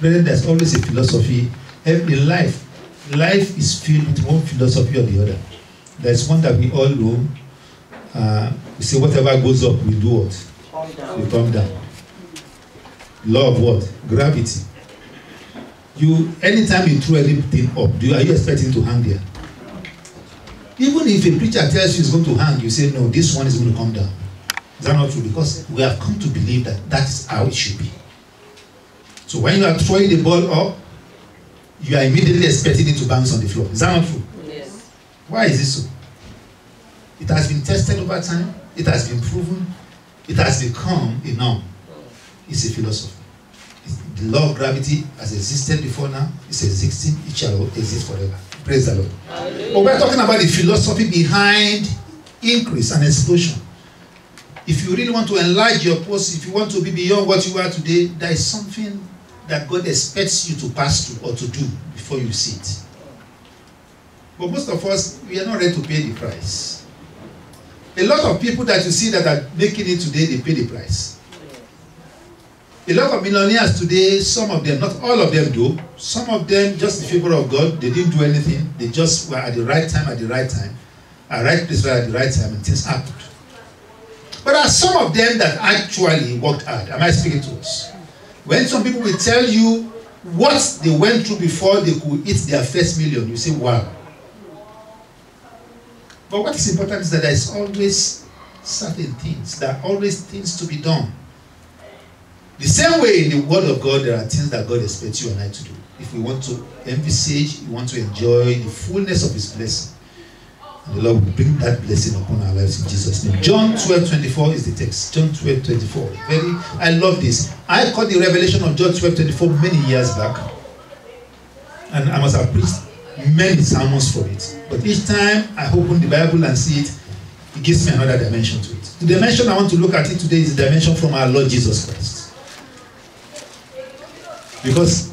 Then there's always a philosophy. Every life is filled with one philosophy or the other. There's one that we all know. We say whatever goes up, we do what? We come down. Law of what? Gravity. Anytime you throw anything up, are you expecting to hang there? Even if a preacher tells you he's going to hang, you say, no, this one is going to come down. Is that not true? Because we have come to believe that that is how it should be. So when you are throwing the ball up, you are immediately expecting it to bounce on the floor. Is that not true? Yes. Why is it so? It has been tested over time. It has been proven. It has become a norm. It's a philosophy. The law of gravity has existed before now. It's existing. It shall exist forever. Praise the Lord. But we're talking about the philosophy behind increase and explosion. If you really want to enlarge your post, if you want to be beyond what you are today, there is something that God expects you to pass through or to do before you see it. But most of us, we are not ready to pay the price. A lot of people that you see that are making it today, they pay the price. A lot of millionaires today, some of them, not all of them do, some of them just the favor of God, they didn't do anything, they just were at the right time, at the right right place at the right time, and things happened. But there are some of them that actually worked hard. Am I speaking to us? When some people will tell you what they went through before they could eat their first million, you say, wow. But what is important is that there is always certain things. There are always things to be done. The same way in the Word of God, there are things that God expects you and I to do. If we want to envisage, we want to enjoy the fullness of His blessing. And the Lord will bring that blessing upon our lives in Jesus' name. John 12:24 is the text. John 12:24. I love this. I caught the revelation of John 12:24 many years back. And I must have preached many sermons for it. But each time I open the Bible and see it, it gives me another dimension to it. The dimension I want to look at it today is the dimension from our Lord Jesus Christ. Because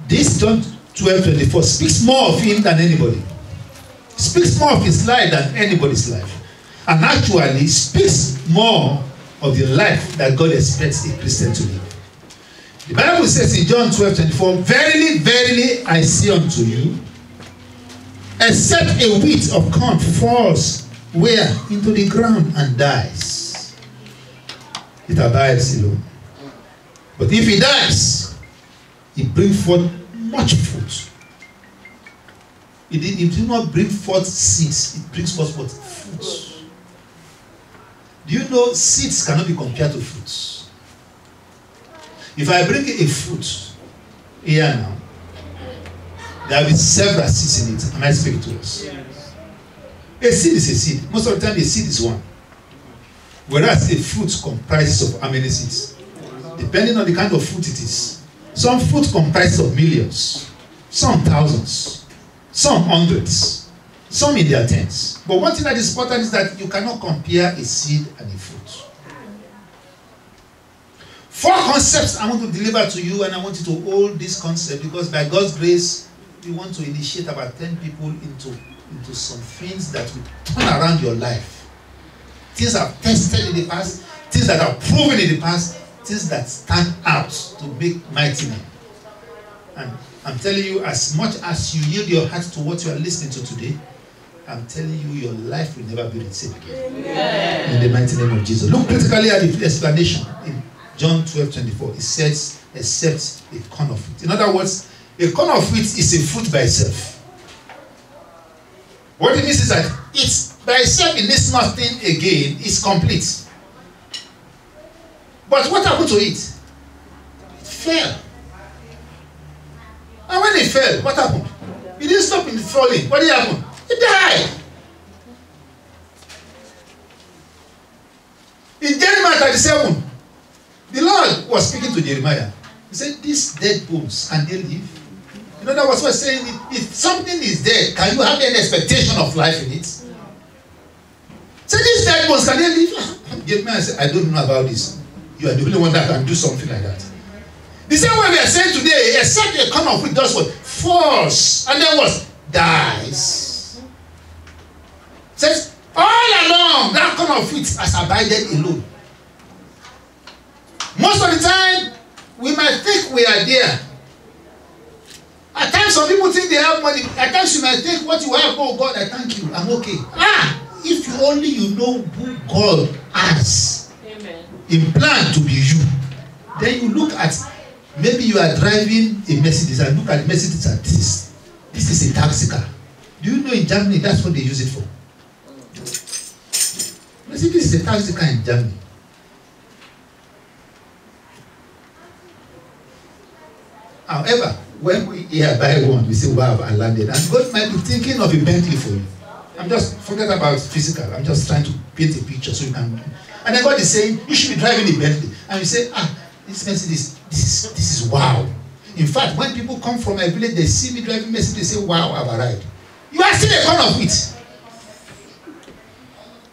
this John 12:24 speaks more of Him than anybody. Speaks more of His life than anybody's life. And actually speaks more of the life that God expects a Christian to live. The Bible says in John 12:24, verily, verily, I say unto you, except a wheat of corn falls where? Into the ground and dies, it abides alone. But if he dies, it brings forth much fruit. It do not bring forth seeds, it brings forth what? Fruits. Do you know seeds cannot be compared to fruits? If I bring a fruit here now, there will be several seeds in it. Am I speaking to us? Yes. A seed is a seed. Most of the time, a seed is one. Whereas a fruit comprises of how many seeds? Depending on the kind of fruit it is. Some fruit comprises of millions, some thousands, some hundreds, some in their tens. But one thing that is important is that you cannot compare a seed and a fruit. 4 concepts I want to deliver to you, and I want you to hold this concept because by God's grace, we want to initiate about 10 people into some things that will turn around your life. Things that are tested in the past, things that are proven in the past, things that stand out to make mighty men. And I'm telling you, as much as you yield your heart to what you are listening to today, I'm telling you, your life will never be the same again. Amen. In the mighty name of Jesus. Look critically at the explanation in John 12:24. It says, except a corn of wheat. In other words, a corn of wheat is a fruit by itself. What it means is that it's by itself, it needs nothing again. It's complete. But what happened to it? It fell. And when it fell, what happened? It didn't stop in falling. What did happen? It died. In Jeremiah 37, the Lord was speaking to Jeremiah. He said, these dead bones, can they live? In other words, we're saying, if something is dead, can you have any expectation of life in it? Say, these dead bones, can they live? Jeremiah said, I don't know about this. You are the only one that can do something like that. The same way we are saying today, except a corn of wheat does what? Falls. And then what? Dies. Says, all along, that corn of wheat has abided alone. Most of the time, we might think we are there. people think they have money. At times you might think what you have, oh God, I thank you, I'm okay. If you know who God has in plan to be you, then you look at, maybe you are driving a Mercedes and look at the Mercedes and this is a taxi car. Do you know in Germany that's what they use it for? Mercedes is a taxi car in Germany. However, when we buy one, we say, wow, I landed. And God might be thinking of a Bentley for you. I'm just, forget about physical. I'm just trying to paint a picture so you can. And then God is saying, you should be driving a Bentley. And you say, this Mercedes, this is wow. In fact, when people come from my village, they see me driving Mercedes, they say, wow, I've arrived. You are still a con of it.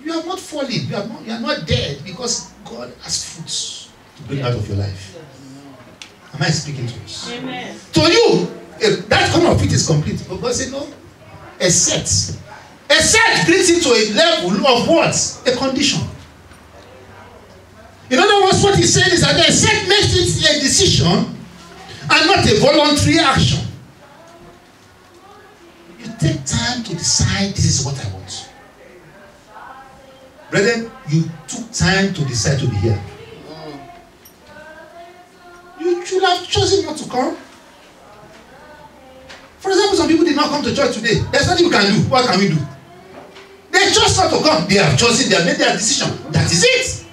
You are not falling. You are not dead because God has fruits to bring out of your life. Am I speaking to us? Amen. To you, that kind of it is complete. But God said, no. A set brings it to a level of what? A condition. In other words, what he's saying is that a set makes it a decision and not a voluntary action. You take time to decide, this is what I want. Brethren, you took time to decide to be here. You should have chosen not to come. For example, some people did not come to church today. There's nothing we can do. What can we do? They chose not to come. They have chosen, they have made their decision. That is it.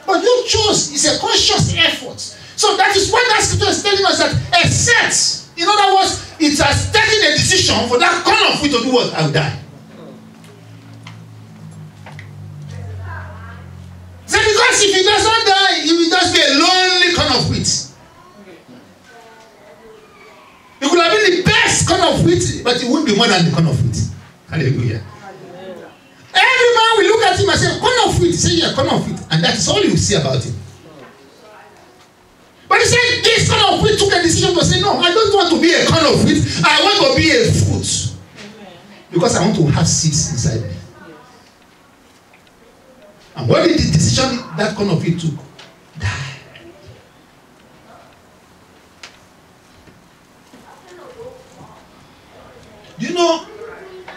But you chose. It's a conscious effort. So that is what that scripture is telling us, that a set. In other words, it has taken a decision for that kind of people to do what? I will die. So because if he does not die, he will just be a lonely corn of wheat. It could have been the best corn of wheat, but it won't be more than the corn of wheat. Hallelujah. Every man will look at him and say, corn of wheat. Say, yeah, corn of wheat. And that is all you will see about him. But he said, this corn of wheat took a decision to say, no, I don't want to be a corn of wheat. I want to be a fruit. Because I want to have seeds inside me. And what did the decision that corn of wheat took? Die. Do you know,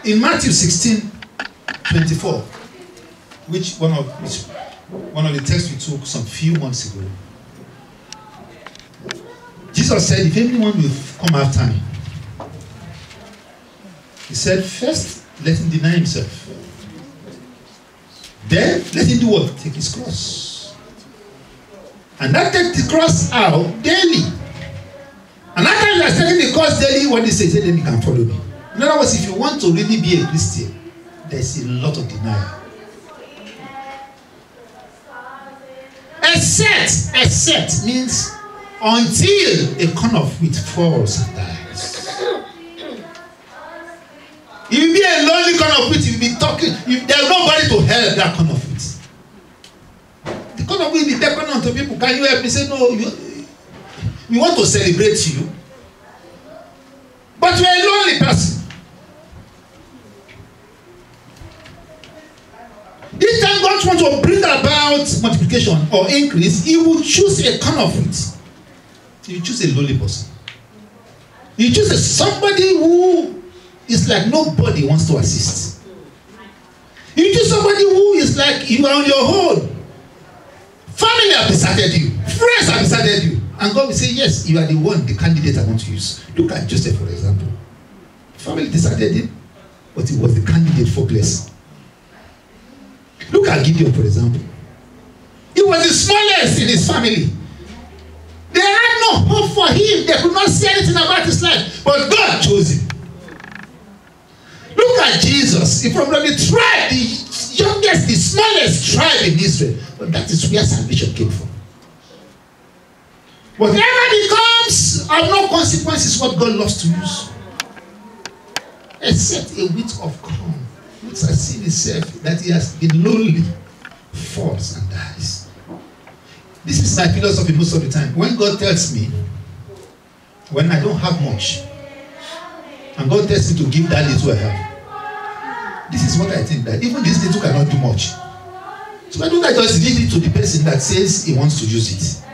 in Matthew 16:24, which one of the texts we took some few months ago, Jesus said, if anyone will come after me, he said, first, let him deny himself. Then, let him do what? Take his cross. And that take the cross out daily. And after you are taking the cross daily, what he says, then you can follow me. In other words, if you want to really be a Christian, there's a lot of denial. A set means until a corn of wheat falls and dies. If you be a lonely corn of wheat, you will be talking, if there's nobody to help that corn of wheat. The corn of wheat will be taken on to people. Can you help me? Say, no, we want to celebrate you. But you're a lonely person. Each time God wants to bring about multiplication or increase, he will choose a corn of wheat. He will choose a lonely person. He chooses somebody who is like nobody wants to assist. You choose somebody who is like you are on your own. Family have decided you. Friends have decided you. And God will say, yes, you are the one, the candidate I want to use. Look at Joseph, for example. Family decided him, but he was the candidate for blessing. Look at Gideon, for example. He was the smallest in his family. They had no hope for him. They could not say anything about his life. But God chose him. Look at Jesus. He from the tribe, the youngest, the smallest tribe in Israel. But that is where salvation came from. Whatever becomes of no consequence is what God loves to use. Except a wheat of corn, which has seen itself that he has been lonely, falls and dies. This is my philosophy most of the time. When God tells me, when I don't have much, and God tells me to give that little I have, this is what I think, that even this little cannot do much. So why don't I just leave it to the person that says he wants to use it?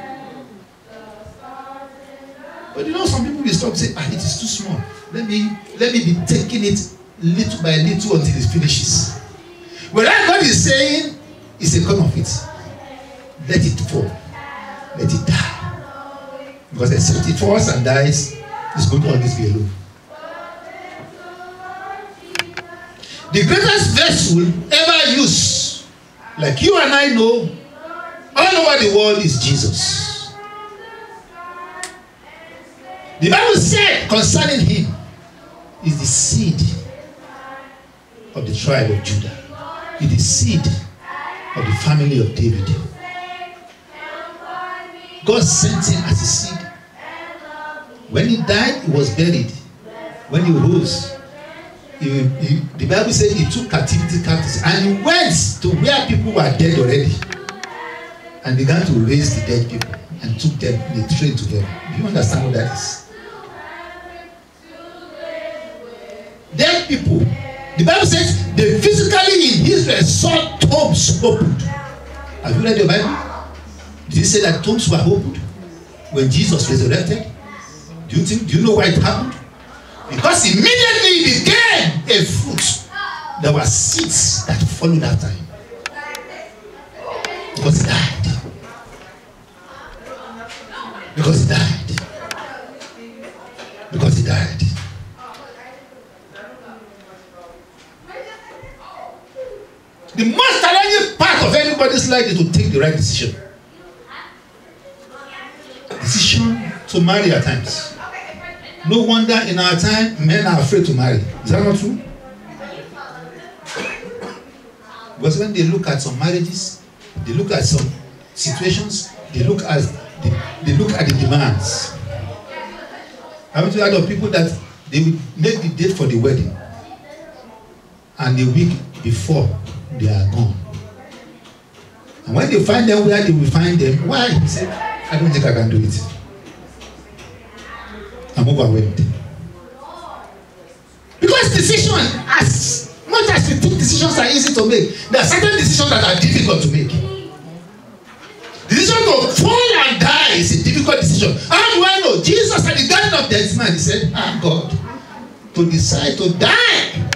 But you know, some people will be stopped say, it is too small. Let me be taking it little by little until it finishes. Whereas God is saying, it's a come of it. Let it fall. Let it die. Because except it falls and dies, it's going to always be alone. The greatest vessel ever used, like you and I know, all over the world is Jesus. The Bible said concerning him is the seed of the tribe of Judah. It is the seed of the family of David. God sent him as a seed. When he died, he was buried. When he rose, the Bible said he took captivity captives and he went to where people were dead already and began to raise the dead people and took them in a train to heaven. Do you understand what that is? Dead people. The Bible says they physically in Israel saw tombs opened. Have you read your Bible? Did it say that tombs were opened when Jesus resurrected? Do you know why it happened? Because immediately it became a fruit. There were seeds that followed after him. Because he died. Because he died. Because he died. The most challenging part of anybody's life is to take the right decision. Decision to marry at times. No wonder in our time, men are afraid to marry. Is that not true? Because when they look at some marriages, they look at some situations, they look at the demands. I want to heard of people that they will make the date for the wedding, and a week before they are gone. And when they find them where they will find them, why? He said, I don't think I can do it. I'm overwhelmed. Because decision, as much as we think decisions are easy to make, there are certain decisions that are difficult to make. The decision to fall and die is a difficult decision. How do I know? Jesus at the Garden of Gethsemane, he said, God, to decide to die,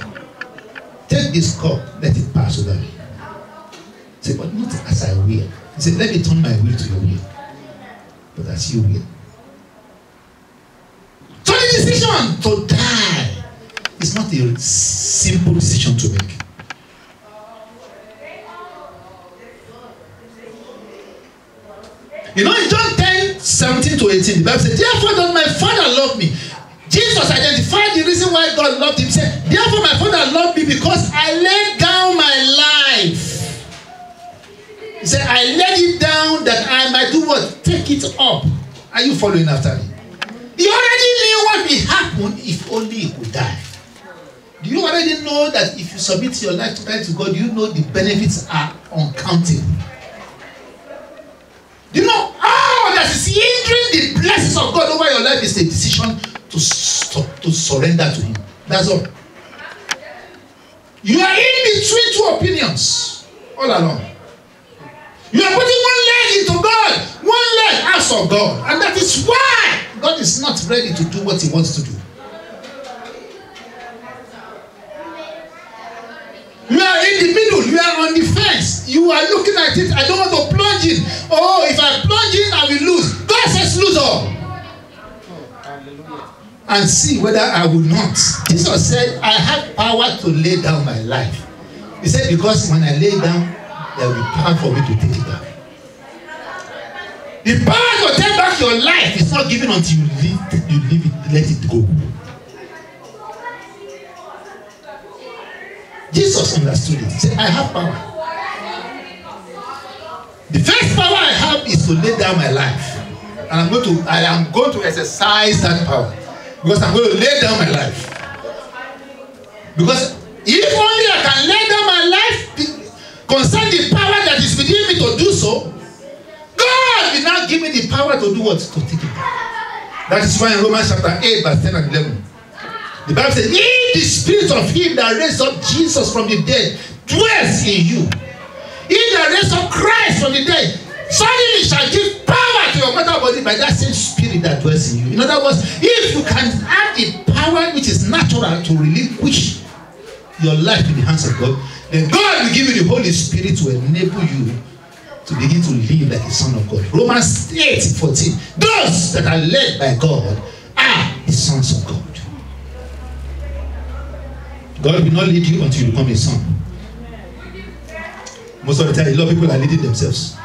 take this cup, let it pass over me. He said, but not as I will. He said, let me turn my will to your will, but as you will. So the decision to die is not a simple decision to make. You know, in John 10:17-18, the Bible says, therefore does my Father love me. Jesus identified the reason why God loved him. He said, therefore my Father loved me because I laid down my life. He said, I laid it down that I might do what? Take it up. Are you following after me? He already knew what will happen if only he could die. Do you already know that if you submit your life to God, you know the benefits are uncountable? Do you know all that is hindering the blessings of God over your life is the decision to surrender to him. That's all. You are in between two opinions all along. You are putting one leg into God, one leg out of God. And that is why God is not ready to do what he wants to do. You are in the middle. You are on the fence. You are looking at it. I don't want to plunge in. Oh, if I plunge in, I will lose. God says lose all. And see whether I will not. Jesus said, I have power to lay down my life. He said, because when I lay down, there will be power for me to take it back. The power to take back your life is not given until you leave it, let it go. Jesus understood it. He said, I have power. The first power I have is to lay down my life. And I am going to exercise that power. Because I'm going to lay down my life. Because if only I can lay down my life concerning the power that is within me to do so, God will now give me the power to do what? To take it back. That is why in Romans chapter 8, verse 10 and 11, the Bible says, if the spirit of him that raised up Jesus from the dead dwells in you, he that raised up Christ from the dead suddenly shall give power to your mortal body by that same spirit that dwells in you. In other words, if you can have the power which is natural to relinquish your life in the hands of God, then God will give you the Holy Spirit to enable you to begin to live like a son of God. Romans 8:14. Those that are led by God are the sons of God. God will not lead you until you become a son. Most of the time, a lot of people are leading themselves.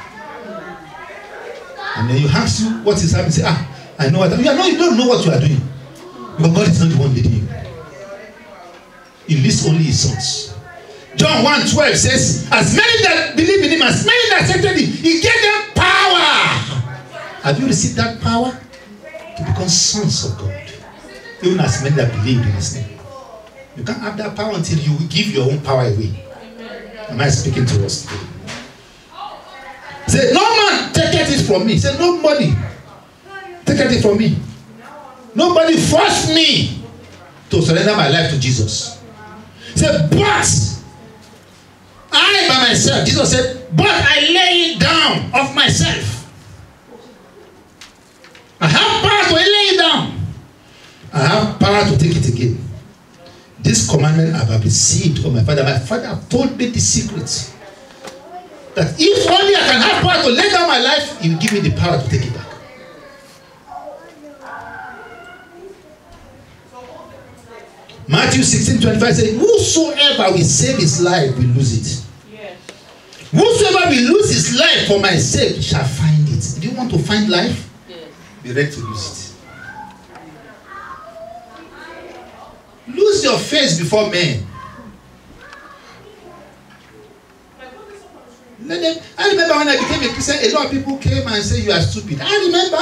And then you ask you what is happening. Say, I know what you don't know what you are doing. But God is not the one leading you. He leads only his sons. John 1:12 says, as many that believe in him, as many that accepted him, he gave them power. Have you received that power? To become sons of God. Even as many that believe in his name. You can't have that power until you give your own power away. Am I speaking to us today? Say, no man taketh it from me. Say, nobody taketh it from me. Nobody forced me to surrender my life to Jesus. Say, but I by myself. Jesus said, but I lay it down of myself. I have power to lay it down. I have power to take it again. This commandment I have received from my Father. My Father told me the secret. That if only I can have power to lay down my life, he will give me the power to take it back. Matthew 16:25 says, whosoever will save his life will lose it. Yes. Whosoever will lose his life for my sake shall find it. Do you want to find life? Yes. Be ready to lose it. Lose your face before men. I remember when I became a Christian, a lot of people came and said, you are stupid. I remember.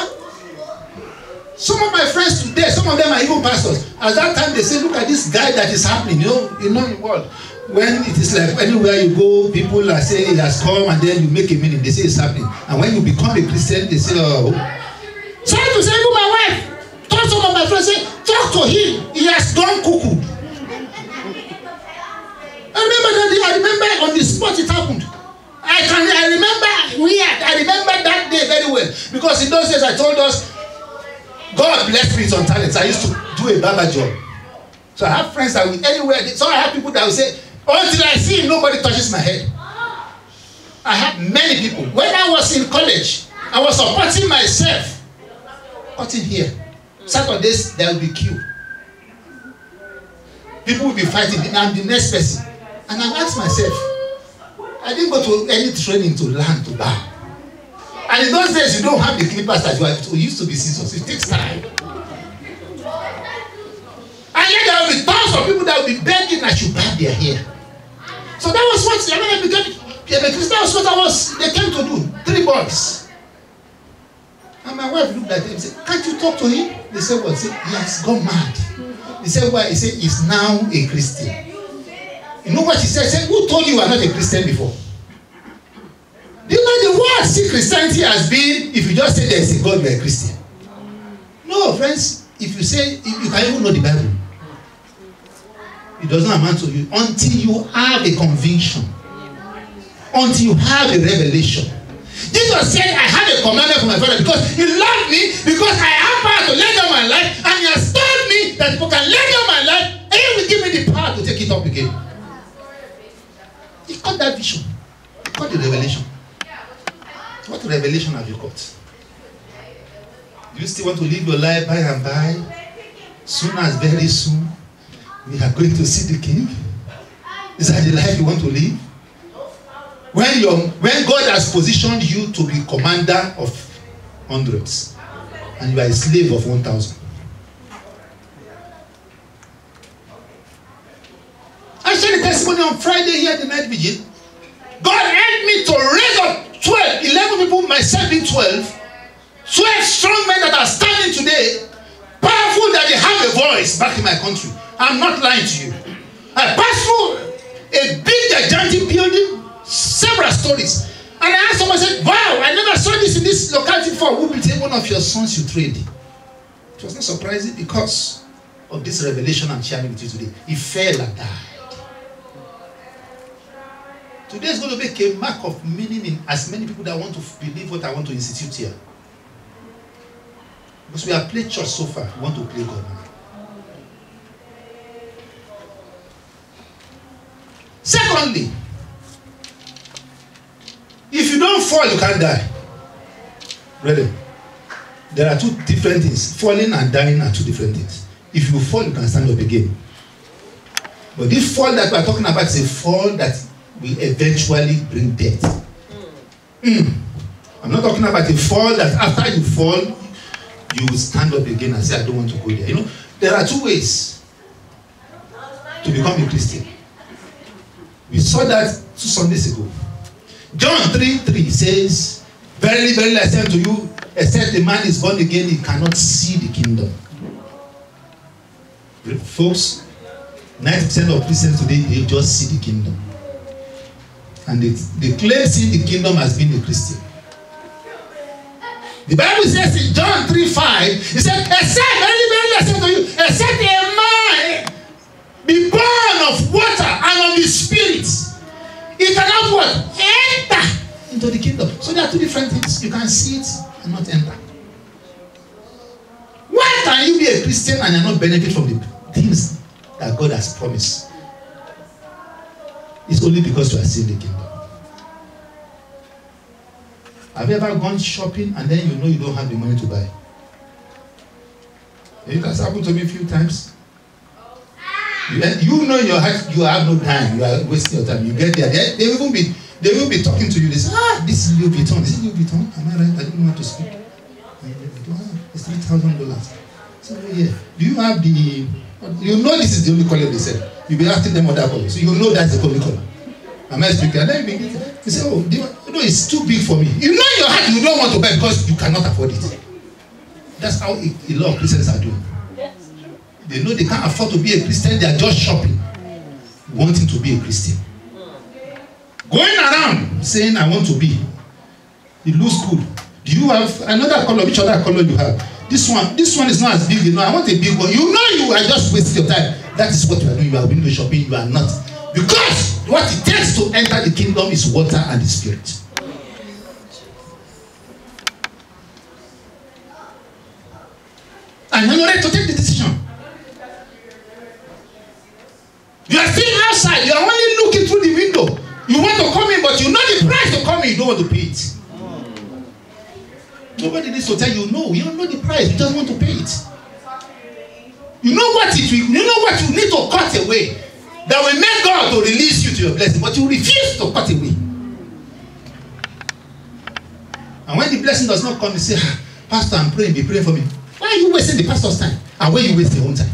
Some of my friends today, some of them are even pastors. At that time, they say, look at this guy that is happening. You know the world. When it is like anywhere you go, people are saying he has come and then you make a meaning. They say it's happening. And when you become a Christian, they say, oh. Try to say, look, my wife. Told some of my friends, say, talk to him. He has gone cuckoo. I remember on the spot it happened. I remember that day very well. Because in those days I told us, God blessed me with some talents. I used to do a barber job. So I have friends that will anywhere. So I have people that will say, until I see him, nobody touches my head. I have many people. When I was in college, I was supporting myself. Cutting here. Saturdays, there will be queue. People will be fighting. I'm the next person. And I asked myself, I didn't go to any training to learn to barb. And in those days, you don't have the clippers that you used to be scissors. It takes time. And yet there will be tons of people that will be begging I should barb their hair. So that was what I became a Christian. That was what they came to do. 3 boys. And my wife looked at them and said, can't you talk to him? They said, what? He has gone mad. He said, why? He said, he's now a Christian. You know what she said? She said, who told you are not a Christian before? Do you know the word see Christianity has been, if you just say there is a God, you are a Christian? No, friends, if you say, if you can even know the Bible, it doesn't amount to you until you have a conviction, until you have a revelation. Jesus said, I have a commandment from my Father because he loved me, because I have power to lay down my life, and he has told me that people can lay down my life, and he will give me the power to take it up again. He got that vision. He got the revelation. What revelation have you got? Do you still want to live your life by and by? Soon as very soon, we are going to see the King. Is that the life you want to live? When God has positioned you to be commander of hundreds, and you are a slave of 1,000. I shared a testimony on Friday here at the night vigil. God helped me to raise up 11 people, myself being 12 strong men that are standing today, powerful that they have a voice back in my country. I'm not lying to you. I passed through a big gigantic building, several stories, and I asked someone, I said, wow, I never saw this in this locality before. Who will take one of your sons you trained? It was not surprising because of this revelation I'm sharing with you today. He fell and died. Today is going to make a mark of meaning in as many people that want to believe what I want to institute here. Because we have played church so far. We want to play God now. Secondly, if you don't fall, you can't die. Really? There are two different things. Falling and dying are two different things. If you fall, you can stand up again. But this fall that we are talking about is a fall that will eventually bring death. I'm not talking about a fall that after you fall, you will stand up again and say, I don't want to go there. You know, there are two ways to become a Christian. We saw that 2 Sundays ago. John 3:3 says, verily, verily, I say unto you, except a man is born again, he cannot see the kingdom. Folks, 90% of Christians today, they just see the kingdom. And they claim seeing the kingdom as being a Christian. The Bible says in John 3:5, it said, except, verily, verily, I say unto you, except a man be born of water and of the Spirit, he cannot what? Enter into the kingdom. So there are two different things. You can see it and not enter. Why can you be a Christian and not benefit from the things that God has promised? It's only because you are seeing the kingdom. Have you ever gone shopping and then you know you don't have the money to buy? It has happened to me a few times. You know in your heart you have no time. You are wasting your time. You get there. They will be talking to you. They say, this is Louis Vuitton. This is Louis Vuitton. Am I right? I didn't know how to speak. It's $3,000. So yeah. Do you have the? You know this is the only color they said. You'll be asking them other colors. So you know that's the only color. Am I speaking? And then you say, it's too big for me. You know in your heart you don't want to buy because you cannot afford it. That's how a lot of Christians are doing. They know they can't afford to be a Christian. They are just shopping, wanting to be a Christian. Going around saying, I want to be. It looks good. Do you have another color? Which other color you have? This one is not as big. You know, I want a big one. You know you are just wasting your time. That is what you are doing. You are window shopping. You are not. Because what it takes to enter the kingdom is water and the Spirit. And you're ready to take the decision. You are still outside. You are only looking through the window. You want to come in, but you know the price to come in. You don't want to pay it. Nobody needs to tell you no. You don't know the price. You just want to pay it. You know what you need to cut away that will make God to release you to your blessing, but you refuse to cut away. And when the blessing does not come, you say, Pastor, I'm praying. Be praying for me. Why are you wasting the pastor's time? And where you waste your own time?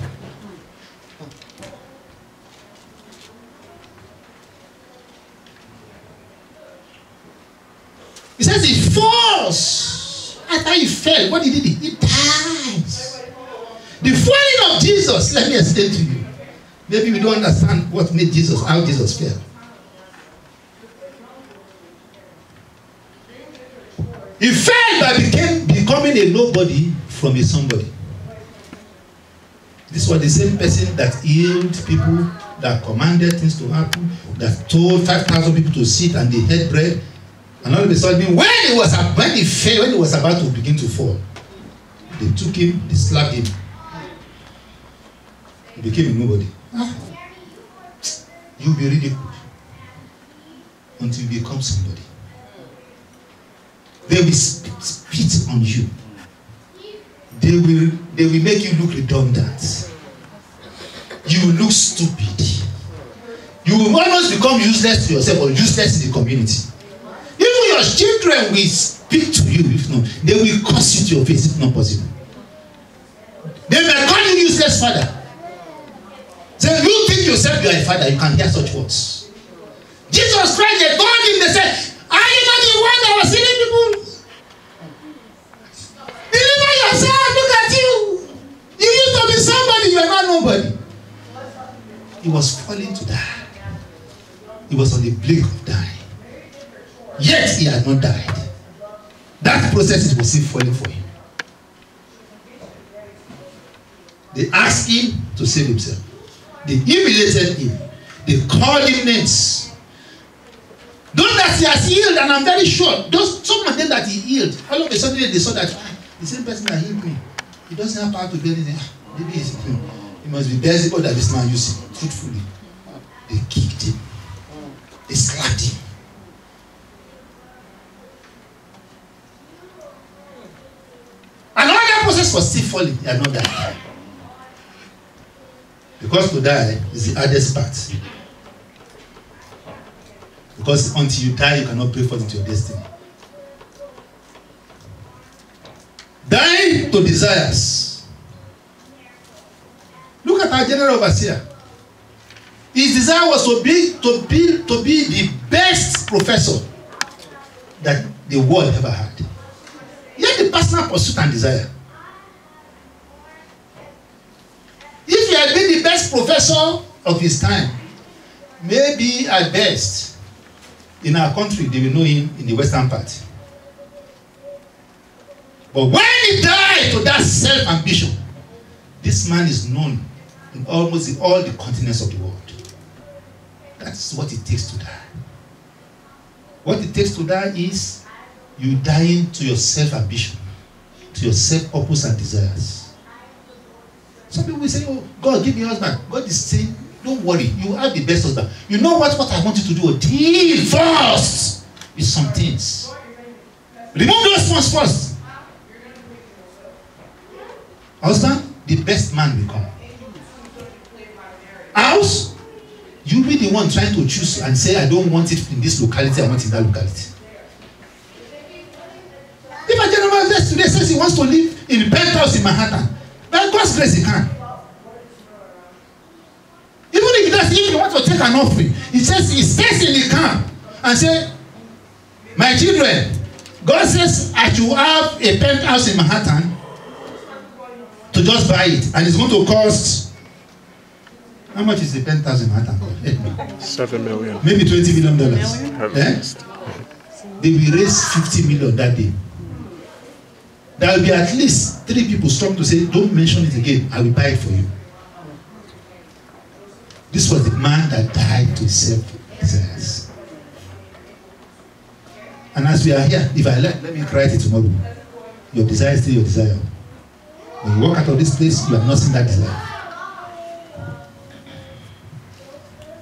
He says he falls. After he fell, what did he do? He dies. The falling of Jesus, let me explain to you. Maybe we don't understand what made Jesus, how Jesus fell. He fell by becoming a nobody from a somebody. This was the same person that healed people, that commanded things to happen, that told 5,000 people to sit and they had bread. And all of a sudden, when he was about to begin to fall, they took him, they slapped him. He became a nobody. You'll be ridiculed until you become somebody. They will spit on you. They will make you look redundant. You will look stupid. You will almost become useless to yourself or useless in the community. Even your children will speak to you if not. They will curse you to your face if not possible. They may call you useless father. So you think yourself you are a father, you can hear such words. Jesus Christ, they told him, they said, are you not the one that was healing people? Deliver yourself, look at you. You used to be somebody, you are not nobody. He was falling to die. He was on the brink of dying. Yet he had not died. That process was still falling for him. They asked him to save himself. They humiliated him. They called him names. Those that he has healed, and I'm very sure, some of them that he healed, all of a sudden they saw that the same person that healed me, He doesn't have power to do anything. Maybe he must be Beelzebub that this man using. Truthfully, they kicked him. They slapped him. Another process was still falling. He had not died. Because to die is the hardest part. Because until you die, you cannot pray forth into your destiny. Dying to desires. Look at our general overseer. His desire was to be the best professor that the world ever had. He had the personal pursuit and desire. If he had been the best professor of his time, maybe at best, in our country, they will know him in the western part. But when he died to that self-ambition, this man is known in almost all the continents of the world. That's what it takes to die. What it takes to die is you dying to your self-ambition, to your self-purpose and desires. Some people will say, oh, God, give me a husband. God is saying, don't worry, you have the best husband. You know what I want you to do? Deal first with some things. Remove those ones first. Husband, the best man will come. House, you be the one trying to choose and say, I don't want it in this locality, I want it in that locality. If a gentleman today says he wants to live in a penthouse in Manhattan, by God's grace he can. Even if he wants to take an offering, he stays in the camp and say, my children, God says I should have a penthouse in Manhattan to just buy it, and it's going to cost, how much is the penthouse in Manhattan? $7 million. Maybe $20 million. Eh? They will raise 50 million that day. There will be at least 3 people strong to say, don't mention it again, I will buy it for you. This was the man that died to his self-desires. And as we are here, if I let me write it tomorrow. Your desire is still your desire. When you walk out of this place, you are not seeing that desire.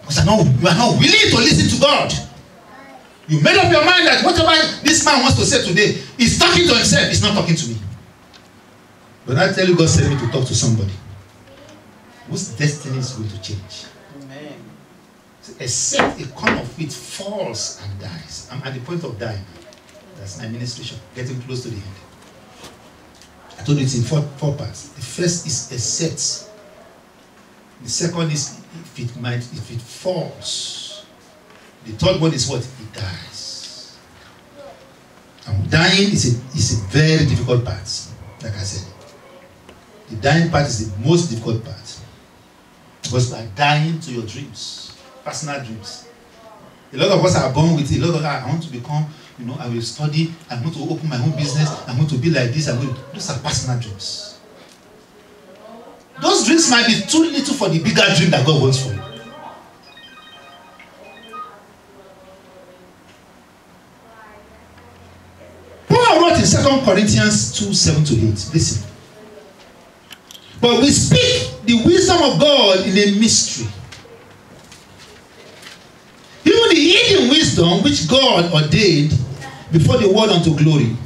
Because you are not willing to listen to God. You made up your mind that whatever this man wants to say today, he's talking to himself, he's not talking to me. But I tell you, God sent me to talk to somebody whose destiny is going to change. Amen. So except a corn of wheat falls and dies. I'm at the point of dying. That's my ministration, getting close to the end. I told you it's in four parts. The first is except. The second is if it falls. The third one is what? It dies. And dying is a very difficult part, like I said. The dying part is the most difficult part. Because you are dying to your dreams, personal dreams. A lot of us are born with a lot of, I want to become, I will study, I want to open my own business, I want to be like this, those are personal dreams. Those dreams might be too little for the bigger dream that God wants for you. Paul wrote in 2 Corinthians 2:7-8. Listen. But we speak the wisdom of God in a mystery. Even the hidden wisdom which God ordained before the world unto glory.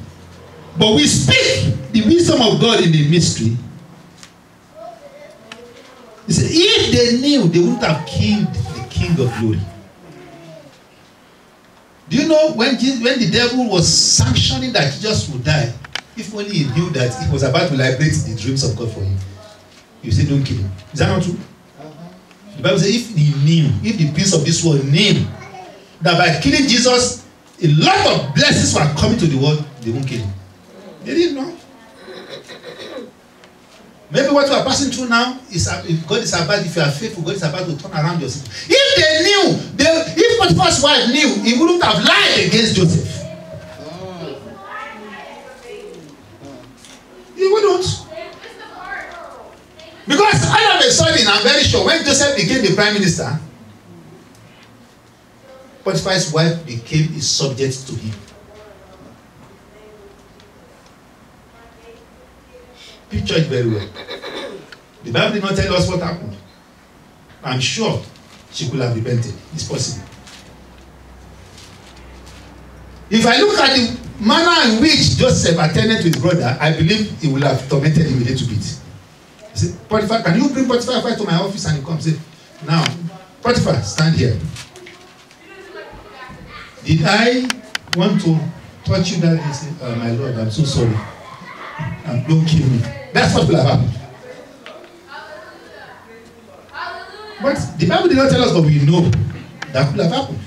But we speak the wisdom of God in a mystery. He said, if they knew, they wouldn't have killed the King of glory. Do you know when the devil was sanctioning that Jesus would die, if only he knew that he was about to liberate the dreams of God for him, he would say, don't kill him. Is that not true? The Bible says, if he knew, if the prince of this world knew that by killing Jesus, a lot of blessings were coming to the world, they won't kill him. They didn't know. Maybe what you are passing through now is God is about, if you are faithful, God is about to turn around your situation. If they knew, if Potiphar's wife knew, he wouldn't have lied against Joseph. He wouldn't. Because all of a sudden, I'm very sure, when Joseph became the prime minister, Potiphar's wife became a subject to him. Picture it very well. The Bible did not tell us what happened. I'm sure she could have repented. It's possible. If I look at the manner in which Joseph attended to his brother, I believe he will have tormented him a little bit. He said, Potiphar, can you bring Potiphar to my office? And he comes and says, now, Potiphar, stand here. Did I want to touch you that day? Say, my Lord, I'm so sorry. Don't kill me. That's what will have happened. But the Bible did not tell us, but we know that could have happened.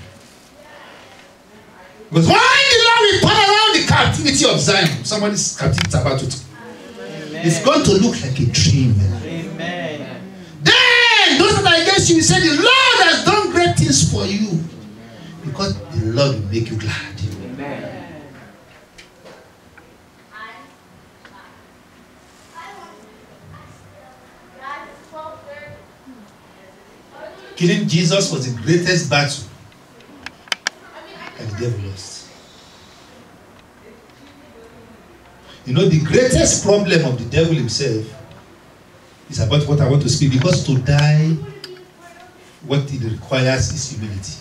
Because when the Lord will turn around the captivity of Zion, somebody's captivity is about to. It's going to look like a dream. Amen. Then those that are against you, he said, the Lord has done great things for you. Because the Lord will make you glad. Amen. Killing Jesus was the greatest battle that the devil lost. You know, the greatest problem of the devil himself is about what I want to speak, because to die, what it requires is humility.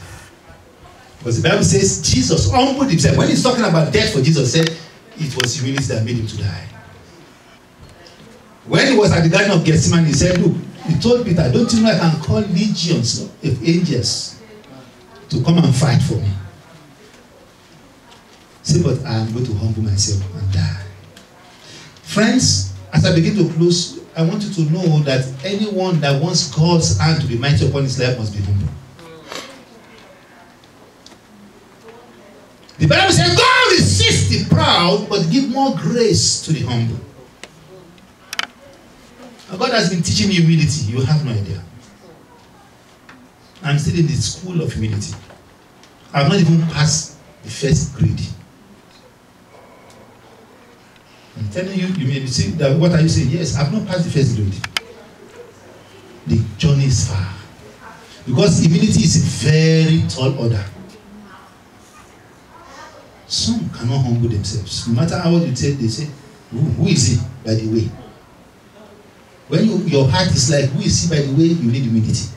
Because the Bible says Jesus humbled himself. When he's talking about death for Jesus, said it was humility that made him to die. When he was at the Garden of Gethsemane, he said, look, he told Peter, don't you know I can call legions of angels to come and fight for me? He said, but I am going to humble myself and die. Friends, as I begin to close, I want you to know that anyone that wants God's hand to be mighty upon his life must be humble. The Bible says, God resists the proud, but give more grace to the humble. God has been teaching me humility. You have no idea. I'm still in the school of humility. I've not even passed the first grade. I'm telling you, you may say that what are you saying? Yes, I've not passed the first grade. The journey is far. Because humility is a very tall order. Some cannot humble themselves. No matter how you say, they say, who is he, by the way? When your heart is like, who is he, by the way, you need humility.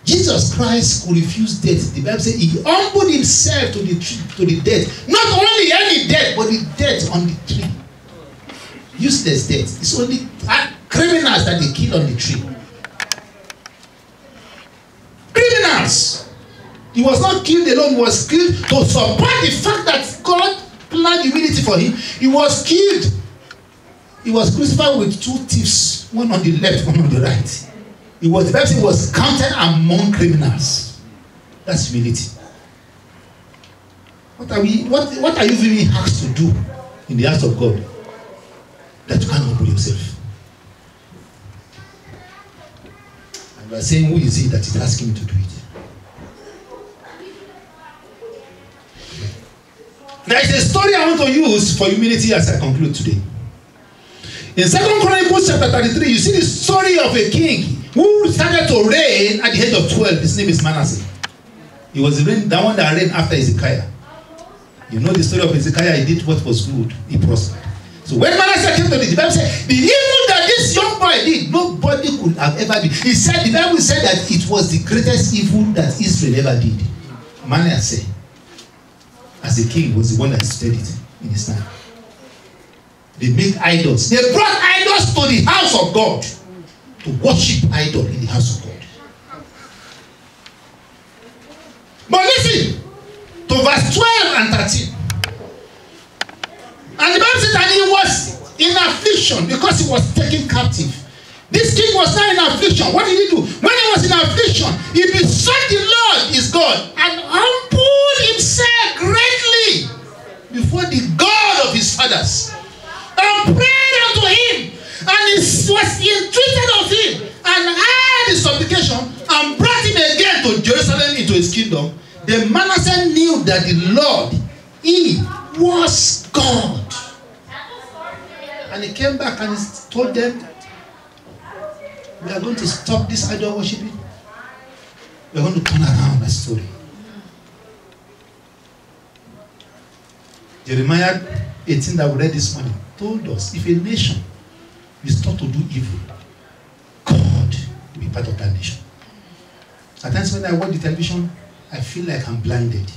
Jesus Christ could refuse death. The Bible says he humbled himself to the death. Not only any death, but the death on the tree. Useless death. It's only criminals that they kill on the tree. Criminals. He was not killed alone. He was killed to support the fact that God planned humility for him. He was killed. He was crucified with two thieves, one on the left, one on the right. The Bible was counted among criminals. That's humility. What are you really asked to do in the house of God that you can't humble yourself? And we are saying, who is it that is asking me to do it? There is a story I want to use for humility as I conclude today. In 2 Chronicles chapter 33, you see the story of a king who started to reign at the age of 12. His name is Manasseh. He was the one that reigned after Hezekiah. You know the story of Hezekiah. He did what was good. He prospered. So when Manasseh came to the Bible said, the evil that this young boy did, nobody could have ever did. The Bible said that it was the greatest evil that Israel ever did. Manasseh, as a king, was the one that studied it in his time. They made idols. They brought idols to the house of God to worship idol in the house of God. But listen to verse 12 and 13. And the Bible says that he was in affliction because he was taken captive. This king was not in affliction. What did he do? When he was in affliction, he besought the Lord his God and humbled himself greatly before the God of his fathers. And prayed unto him, and he was entreated of him, and heard his supplication, and brought him again to Jerusalem into his kingdom. Then Manasseh knew that the Lord, he was God. And he came back and he told them, we are going to stop this idol worshiping. We are going to turn around that story. Jeremiah 18 that we read this morning told us if a nation is taught to do evil, God will be part of that nation. At times when I watch the television, I feel like I'm blinded.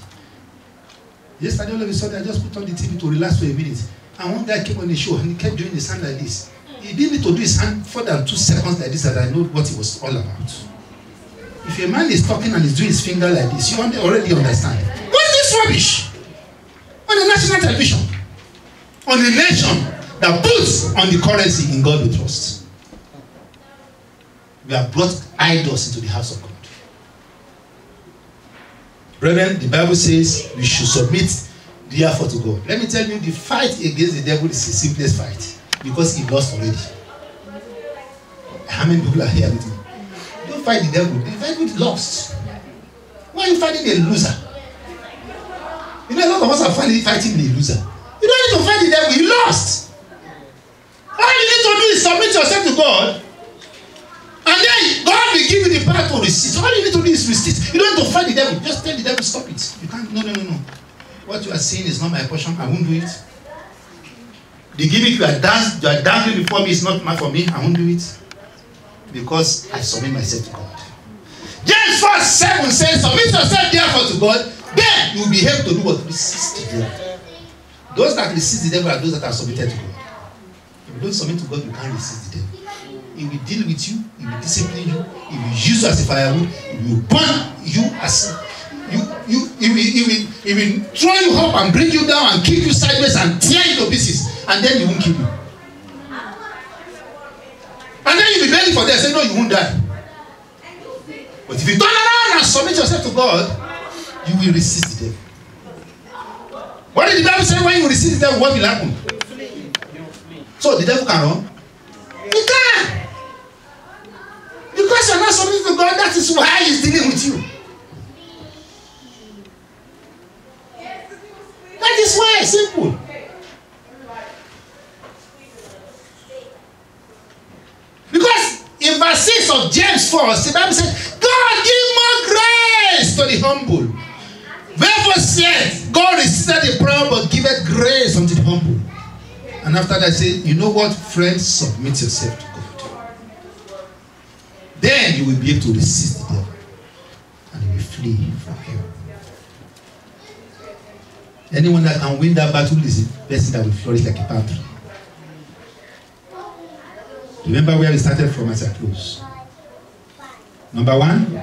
Yesterday, all of a sudden, I just put on the TV to relax for a minute. And one guy came on the show and he kept doing his hand like this. He didn't need to do his hand for than 2 seconds like this, that I know what it was all about. If a man is talking and he's doing his finger like this, you already understand. What's this rubbish? On the national television. On the nation that puts on the currency in God we trust. We have brought idols into the house of God. Brethren, the Bible says we should submit therefore to God. Let me tell you, the fight against the devil is the simplest fight because he lost already. How many people are here with me? Don't fight the devil. The devil is lost. Why are you fighting a loser? You know, a lot of us are fighting a loser. You don't need to fight the devil. He lost. All you need to do is submit yourself to God. And then God will give you the power to resist. All you need to do is resist. You don't need to fight the devil. Just tell the devil, stop it. You can't. No. What you are saying is not my portion. I won't do it. The gimmick you are dancing before me is not for me. I won't do it. Because I submit myself to God. James 4:7 says, submit yourself therefore to God. Then you will be able to do what? Resist the devil. Those that resist the devil are those that are submitted to God. If you don't submit to God, you can't resist the devil. He will deal with you, he will discipline you, he will use you as a firewood, he will burn you as he will throw you up and bring you down and kick you sideways and tear you to pieces, and then he won't kill you. And then you'll be begging for them, say no, you won't die. But if you turn around and submit yourself to God, you will resist the devil. What did the Bible say? When you resist the devil, what will happen? So the devil can run? He can. Because you're not submitting to God, that is why he's dealing with you. That is why it's simple. Because in verse 6 of James 4, the Bible says, God give more grace to the humble. Wherefore said, God resisted the proud, but giveth grace unto the humble. And after that, say, you know what, friends, submit yourself to God. Then you will be able to resist the devil, and he will flee from you. Anyone that can win that battle is the person that will flourish like a palm tree. Remember where we started from as I close. Number 1,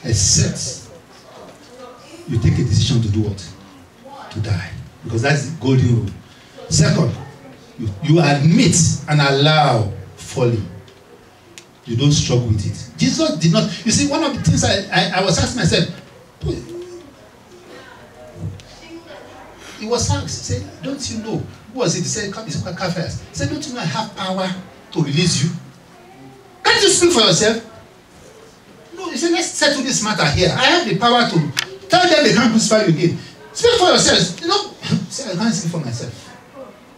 except you take a decision to do what? To die. Because that's the golden rule. Second, you admit and allow folly. You don't struggle with it. Jesus did not. You see, one of the things I was asking myself, he was asked, he said, don't you know? Who was it? He said, Caiaphas. He said, don't you know I have power to release you? Can't you speak for yourself? No, he said, let's settle this matter here. I have the power to tell them they can't crucify you again. Speak for yourselves. You know, say, I can't speak for myself.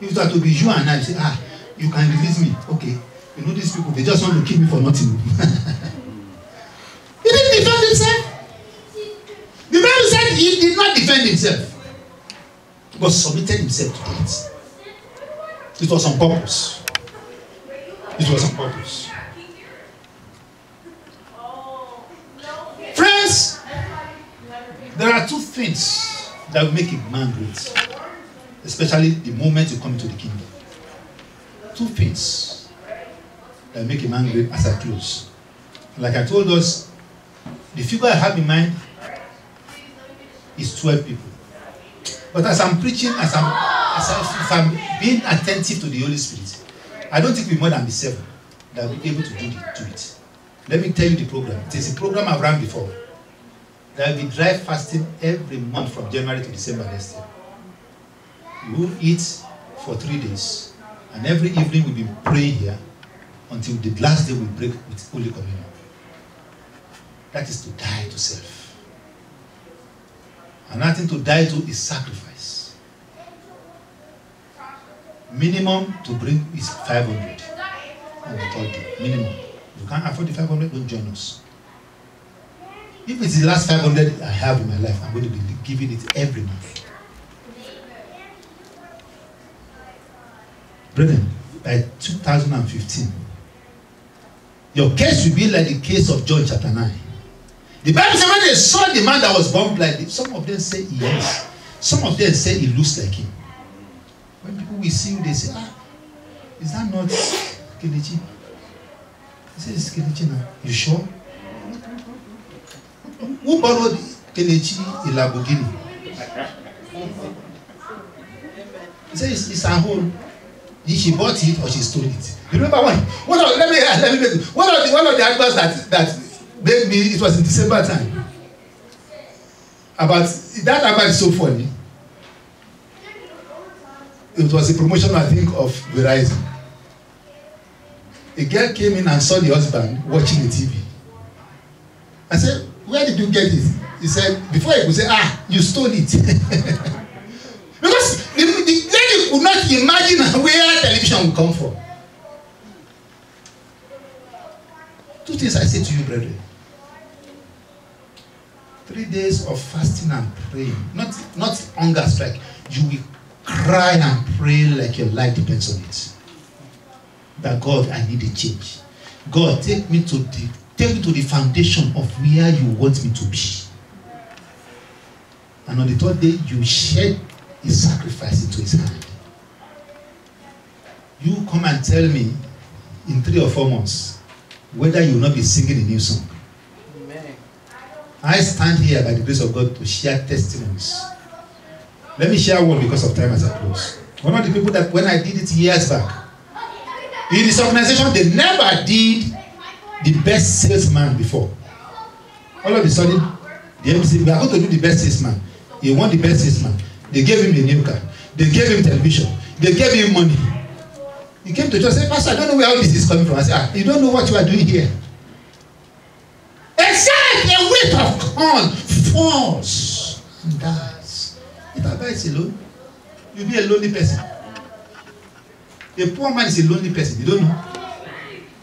If it were to be you and I, you say, you can release me. Okay. You know these people, they just want to kill me for nothing. He didn't defend himself. The Bible said he did not defend himself, but submitted himself to it. It was on purpose. It was on purpose. Friends, there are 2 things that will make a man great, especially the moment you come into the kingdom. 2 things that make a man great as I close. Like I told us, the figure I have in mind is 12 people. But as I'm preaching, if I'm being attentive to the Holy Spirit, I don't think we're more than the 7 that will be able to do it. Let me tell you the program. It is a program I've run before. There will be dry fasting every month from January to December next year. You will eat for 3 days. And every evening we'll be praying here until the last day we break with Holy Communion. That is to die to self. Another thing to die to is sacrifice. Minimum to bring is 500 on the 3rd day. Minimum. If you can't afford the 500, don't join us. If it's the last 500 I have in my life, I'm going to be giving it every month. Brethren, by 2015, your case will be like the case of John chapter 9. The Bible says when they saw the man that was born blind, some of them say yes. Some of them say he looks like him. When people will see you, they say, is that not Kelechi? He says, it's Kelechi now. You sure? Who borrowed Kelechi in Lamborghini? He says, it's her home. She bought it or she stole it. You remember one of the adverts that made me, it was in December time. About that advert is so funny. It was a promotion, I think, of Verizon. A girl came in and saw the husband watching the TV. I said, where did you get it? He said, before he could say, you stole it. Because the lady could not imagine where television would come from. Two things I say to you, brethren. 3 days of fasting and praying, not hunger strike. You will cry and pray like your life depends on it. That God, I need a change. God, take me to the foundation of where you want me to be. And on the third day, you shed his sacrifice into his hand. You come and tell me in 3 or 4 months whether you will not be singing a new song. Amen. I stand here by the grace of God to share testimonies. Let me share one because of time as I close. One of the people that when I did it years back, in this organization, they never did the best salesman before. All of a sudden, the MC, we are going to do the best salesman. He won the best salesman. They gave him a new car. They gave him television. They gave him money. He came to church and said, Pastor, I don't know where all this is coming from. I said, you don't know what you are doing here. Except a weight of corn falls and dies. If I buy it alone, you'll be a lonely person. A poor man is a lonely person. You don't know.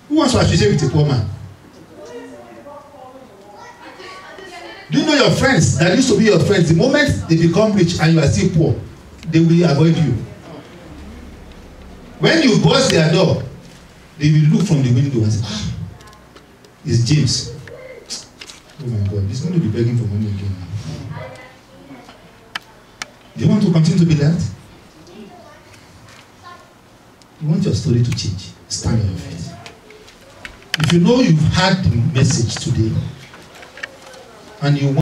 Who wants to associate with a poor man? Do you know your friends that used to be your friends, the moment they become rich and you are still poor, they will avoid you. When you bust their door, they will look from the window and say, it's James. Oh my God, he's going to be begging for money again now. Do you want to continue to be that? You want your story to change. Stand on your feet. If you know you've had the message today and you want